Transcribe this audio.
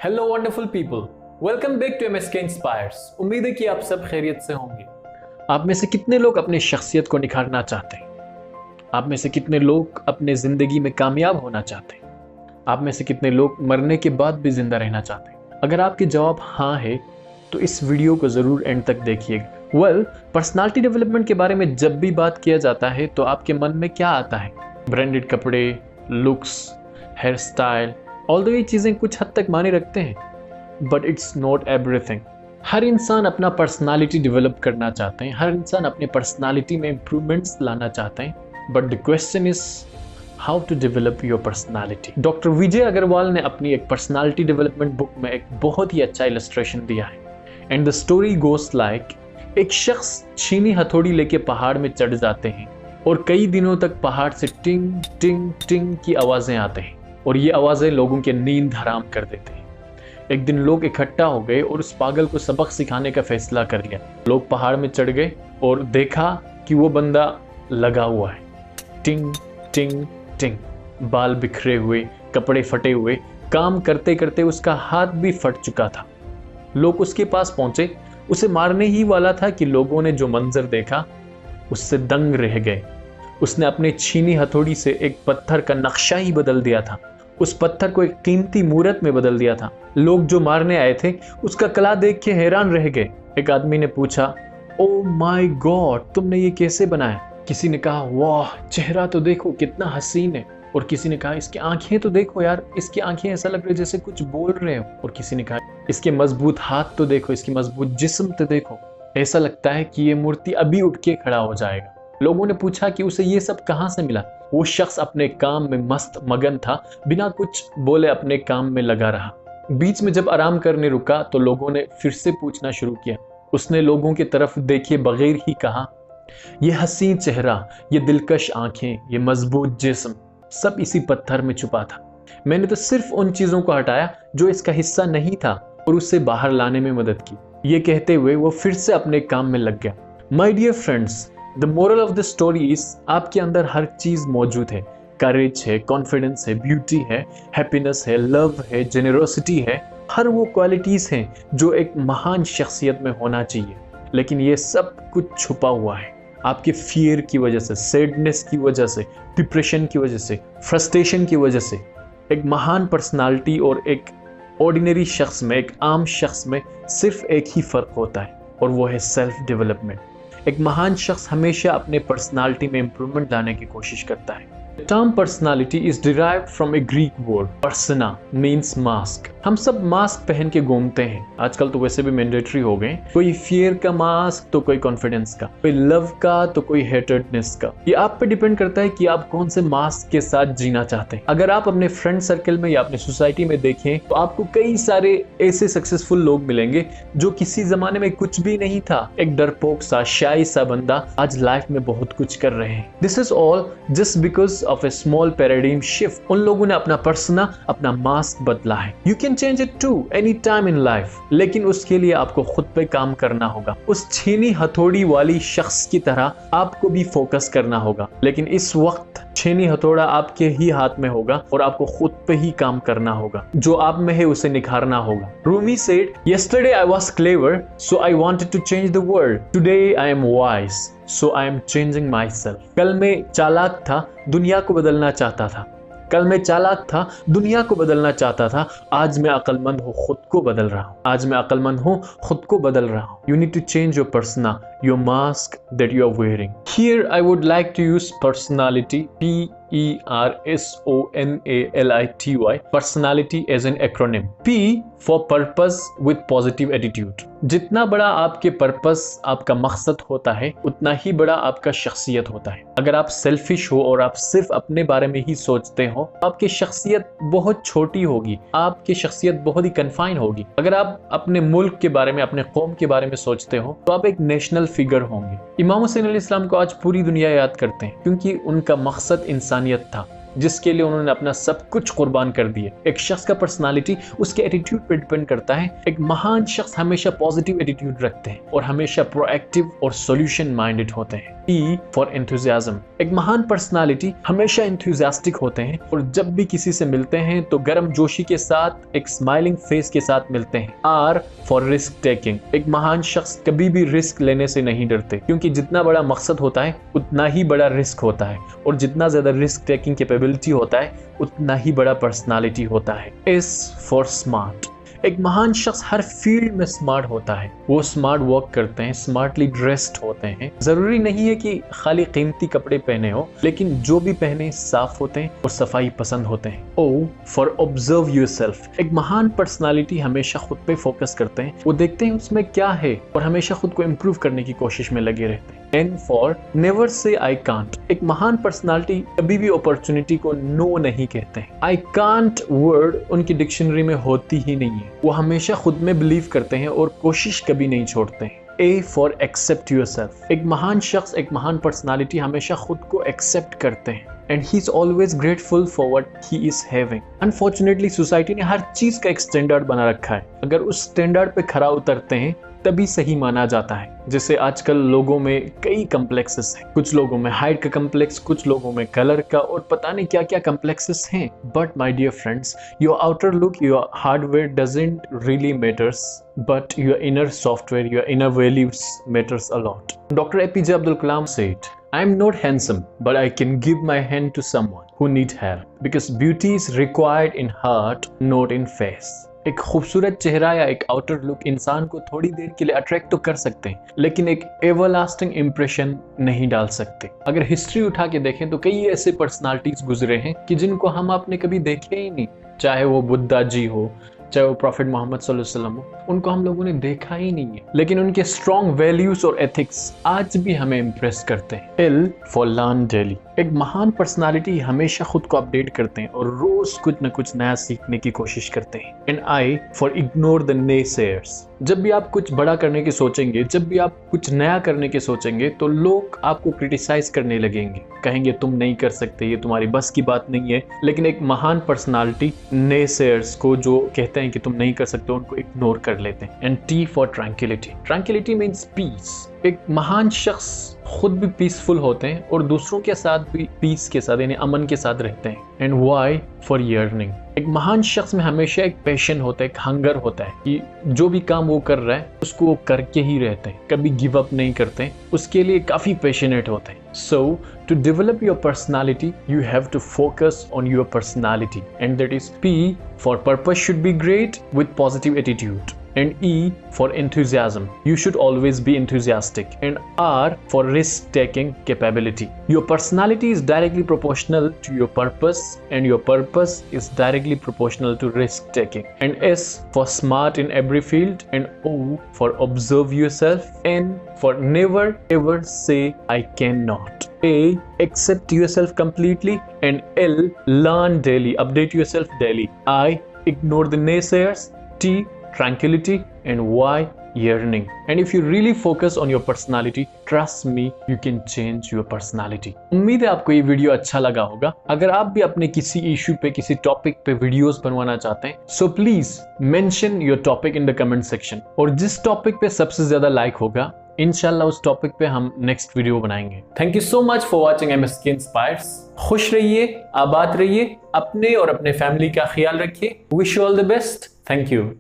Hello wonderful people, welcome back to MSK inspires. उम्मीद है कि आप सब खैरियत से होंगे। आप में से कितने लोग अपनी शख्सियत को निखारना चाहते हैं? आप में से कितने लोग अपने ज़िंदगी में कामयाब होना चाहते हैं? आप में से कितने लोग मरने के बाद भी ज़िंदा रहना चाहते हैं? अगर आपके जवाब हाँ है तो इस वीडियो को ज़रूर एंड तक देखिएगा। पर्सनालिटी डेवलपमेंट के बारे में जब भी बात किया जाता है तो आपके मन में क्या आता है? ब्रांडेड कपड़े, लुक्स, हेयर स्टाइल। ऑल्दो ये चीज़ें कुछ हद तक मायने रखते हैं, बट इट्स नॉट एवरीथिंग। हर इंसान अपना पर्सनालिटी डेवलप करना चाहते हैं, हर इंसान अपने पर्सनालिटी में इम्प्रूवमेंट्स लाना चाहते हैं, but the question is how to develop your personality. Doctor Vijay Agrawal ने अपनी एक पर्सनालिटी डेवलपमेंट बुक में एक बहुत ही अच्छा इलस्ट्रेशन दिया है, and the story goes like. एक शख्स छीनी हथौड़ी लेके पहाड़ में चढ़ जाते हैं और कई दिनों तक पहाड़ से टिंग टिंग टिंग की आवाज़ें आते हैं और ये आवाज़ें लोगों के नींद हराम कर देते हैं। एक दिन लोग इकट्ठा हो गए और उस पागल को सबक सिखाने का फैसला कर लिया। लोग पहाड़ में चढ़ गए और देखा कि वो बंदा लगा हुआ है, टिंग टिंग टिंग, बाल बिखरे हुए, कपड़े फटे हुए, काम करते करते उसका हाथ भी फट चुका था। लोग उसके पास पहुंचे, उसे मारने ही वाला था कि लोगों ने जो मंजर देखा उससे दंग रह गए। उसने अपने छीनी हथौड़ी से एक पत्थर का नक्शा ही बदल दिया था, उस पत्थर को एक कीमती मूर्त में बदल दिया था। लोग जो मारने आए थे उसका कला देख के हैरान रह गए। एक आदमी ने पूछा, ओ माय गॉड, तुमने ये कैसे बनाया? किसी ने कहा, वाह, चेहरा तो देखो कितना हसीन है। और किसी ने कहा, इसकी आंखें तो देखो यार, इसकी आंखें ऐसा लग रहा है जैसे कुछ बोल रहे हो। और किसी ने कहा, इसके मजबूत हाथ तो देखो, इसकी मजबूत जिस्म तो देखो, ऐसा लगता है कि ये मूर्ति अभी उठ के खड़ा हो जाएगा। लोगों ने पूछा कि उसे ये सब कहाँ से मिला। वो शख्स अपने काम में मस्त मगन था, बिना कुछ बोले अपने काम में लगा रहा। बीच में जब आराम करने रुका तो लोगों ने फिर से पूछना शुरू किया। उसने लोगों की तरफ देखे बगैर ही कहा, ये हसीन चेहरा, ये दिलकश आंखें, ये मजबूत जिस्म, सब इसी पत्थर में छुपा था। मैंने तो सिर्फ उन चीजों को हटाया जो इसका हिस्सा नहीं था और उसे बाहर लाने में मदद की। ये कहते हुए वो फिर से अपने काम में लग गया। My dear friends, the moral of the story is, आपके अंदर हर चीज मौजूद है। करेज है, कॉन्फिडेंस है, ब्यूटी है, हैप्पीनेस है, लव है, जेनरोसिटी है। हर वो क्वालिटीज हैं जो एक महान शख्सियत में होना चाहिए, लेकिन ये सब कुछ छुपा हुआ है आपके फियर की वजह से, सैडनेस की वजह से, डिप्रेशन की वजह से, फ्रस्ट्रेशन की वजह से। एक महान पर्सनालिटी और एक ऑर्डिनरी शख्स में, एक आम शख्स में सिर्फ एक ही फर्क होता है और वो है सेल्फ डेवलपमेंट। एक महान शख्स हमेशा अपने पर्सनालिटी में इंप्रूवमेंट लाने की कोशिश करता है। The term personality is derived from a Greek word. Persona means mask. हम सब मास्क पहन के घूमते हैं। आजकल तो वैसे भी मैंडेटरी हो गए। कोई फियर का मास्क तो कोई कॉन्फिडेंस का, कोई लव का तो कोई हेटेडनेस का। ये आप पे डिपेंड करता है कि आप कौन से मास्क के साथ जीना चाहते हैं। अगर आप अपने फ्रेंड सर्कल में या अपने सोसाइटी में देखें तो आपको कई सारे ऐसे सक्सेसफुल लोग मिलेंगे जो किसी जमाने में कुछ भी नहीं था। एक डरपोक सा, शाई सा बंदा आज लाइफ में बहुत कुछ कर रहे हैं। This is all just because of a small paradigm shift. उन लोगों ने अपना पर्सना, अपना मास्क बदला है। You can change it too any time in life. लेकिन उसके लिए आपको खुद पे काम करना होगा। उस छीनी हथौड़ी वाली शख्स की तरह आपको भी फोकस करना होगा, लेकिन इस वक्त छीनी हथौड़ा आपके ही हाथ में होगा और आपको खुद पे ही काम करना होगा। जो आप में है उसे निखारना होगा। Rumi said, yesterday I was clever, so I wanted to change the world. Today I am wise, so I am changing myself. कल मैं चालाक था, दुनिया को बदलना चाहता था। कल मैं चालाक था, दुनिया को बदलना चाहता था। आज मैं अक्लमंद हूँ, खुद को बदल रहा हूँ। आज मैं अक्लमंद हूँ, खुद को बदल रहा हूँ। You need to change your persona, your mask that you are wearing. Here I would like to use personality, Personality, personality as an acronym. P for purpose with positive attitude. जितना बड़ा आपके पर्पस, आपका मकसद होता है, उतना ही बड़ा आपका शख्सियत होता है। अगर आप सेल्फिश हो और आप सिर्फ अपने बारे में ही सोचते हो, आपकी शख्सियत बहुत छोटी होगी, आपकी शख्सियत बहुत ही कन्फाइन होगी। अगर आप अपने मुल्क के बारे में, अपने कौम के बारे में सोचते हो तो आप एक नेशनल फिगर होंगे। इमाम हुसैन अलैहिस्सलाम को आज पूरी दुनिया याद करते हैं क्योंकि उनका मकसद इंसानियत था, जिसके लिए उन्होंने अपना सब कुछ कुर्बान कर दिया। एक शख्स का पर्सनालिटी उसके एटीट्यूड पर डिपेंड करता है। एक महान शख्स हमेशा पॉजिटिव एटीट्यूड रखते हैं और हमेशा प्रोएक्टिव और सॉल्यूशन माइंडेड होते हैं। E for enthusiasm. एक महान पर्सनालिटी हमेशा एंथुजियास्टिक होते हैं और जब भी किसी से मिलते हैं तो गर्म जोशी के साथ एक स्माइलिंग फेस के साथ मिलते हैं। R for risk taking. एक महान शख्स कभी भी रिस्क लेने से नहीं डरते, क्योंकि जितना बड़ा मकसद होता है उतना ही बड़ा रिस्क होता है, और जितना ज्यादा रिस्क टेकिंग कैपेबिलिटी होता है उतना ही बड़ा पर्सनालिटी होता है। S for smart. एक महान शख्स हर फील्ड में स्मार्ट होता है। वो स्मार्ट वर्क करते हैं, स्मार्टली ड्रेस्ड होते हैं। जरूरी नहीं है कि खाली कीमती कपड़े पहने हो, लेकिन जो भी पहने साफ होते हैं और सफाई पसंद होते हैं। O for observe yourself. एक महान पर्सनालिटी हमेशा खुद पे फोकस करते हैं। वो देखते हैं उसमें क्या है और हमेशा खुद को इम्प्रूव करने की कोशिश में लगे रहते हैं। N for never say I can't. एक महान पर्सनालिटी कभी भी अपॉर्चुनिटी को नो नहीं कहते हैं। आई कांट वर्ड उनकी डिक्शनरी में होती ही नहीं है। वो हमेशा खुद में बिलीव करते हैं और कोशिश कभी नहीं छोड़ते हैं। A for accept yourself. एक महान शख्स, एक महान पर्सनालिटी हमेशा खुद को एक्सेप्ट करते हैं and he is always grateful for what he is having. Unfortunately, society ने हर चीज का एक स्टैंडर्ड बना रखा है। अगर उस स्टैंडर्ड पे खरा उतरते हैं तभी सही माना जाता है। जैसे आजकल लोगों में कई कम्प्लेक्सेस हैं। कुछ लोगों में हाइट का कम्प्लेक्स, कुछ लोगों में कलर का, और पता नहीं क्या क्या कम्प्लेक्सेस हैं। But my dear friends, your outer look, your hardware doesn't really matters, but your inner software, your inner values matters a lot. Dr. APJ Abdul Kalam said, I am not handsome, but I can give my hand to someone who needs help, because beauty is required in heart, not in face. एक खूबसूरत चेहरा या एक outer look इंसान को थोड़ी देर के लिए अट्रैक्ट तो कर सकते हैं, लेकिन एक एवरलास्टिंग इंप्रेशन नहीं डाल सकते। अगर हिस्ट्री उठा के देखें तो कई ऐसे पर्सनालिटीज गुजरे हैं कि जिनको हम आपने कभी देखे ही नहीं, चाहे वो बुद्धा जी हो, चाहे वो प्रॉफिट मोहम्मद सल्लल्लाहु अलैहि वसल्लम हो, उनको हम लोगों ने देखा ही नहीं है, लेकिन उनके स्ट्रॉन्ग वैल्यूज और एथिक्स आज भी हमें इम्प्रेस करते हैं। L for learn daily. एक महान पर्सनालिटी हमेशा खुद को अपडेट करते हैं और रोज कुछ न कुछ नया सीखने की कोशिश करते हैं। And I for ignore the naysayers. जब भी आप कुछ बड़ा करने की सोचेंगे, जब भी आप कुछ नया करने की सोचेंगे, तो लोग आपको क्रिटिसाइज करने लगेंगे, कहेंगे तुम नहीं कर सकते, ये तुम्हारी बस की बात नहीं है। लेकिन एक महान पर्सनालिटी नेसेयर्स को, जो कहते हैं कि तुम नहीं कर सकते, उनको इग्नोर कर लेते हैं। And T for tranquillity. Tranquillity means peace. एक महान शख्स खुद भी पीसफुल होते हैं और दूसरों के साथ भी पीस के साथ, यानी अमन के साथ रहते हैं। And Y for yearning. एक महान शख्स में हमेशा एक पैशन होता है, एक हंगर होता है कि जो भी काम वो कर रहा है उसको वो करके ही रहते हैं, कभी गिव अप नहीं करते हैं, उसके लिए काफी पैशनेट होते हैं। So to develop your personality, you have to focus on your personality, and that is P for purpose should be great with positive attitude. And E for enthusiasm. You should always be enthusiastic. And R for risk-taking capability. Your personality is directly proportional to your purpose, and your purpose is directly proportional to risk-taking. And S for smart in every field. And O for observe yourself. N for never ever say I cannot. A accept yourself completely. And L learn daily, update yourself daily. I ignore the naysayers. T tranquility. And Y yearning. And if you really focus on your personality, trust me, you can change your personality. उम्मीद है आपको ये video अच्छा लगा होगा। अगर आप भी अपने किसी इशू पे, किसी टॉपिक पे वीडियोस बनवाना चाहते हैं, so please mention your topic in the comment section. और जिस टॉपिक पे सबसे ज्यादा लाइक होगा, इंशाल्लाह उस टॉपिक पे हम नेक्स्ट वीडियो बनाएंगे। Thank you so much for watching MSK inspires. खुश रहिए, आबाद रहिए, अपने और अपने फैमिली का ख्याल रखिए। Wish you all the best. Thank you.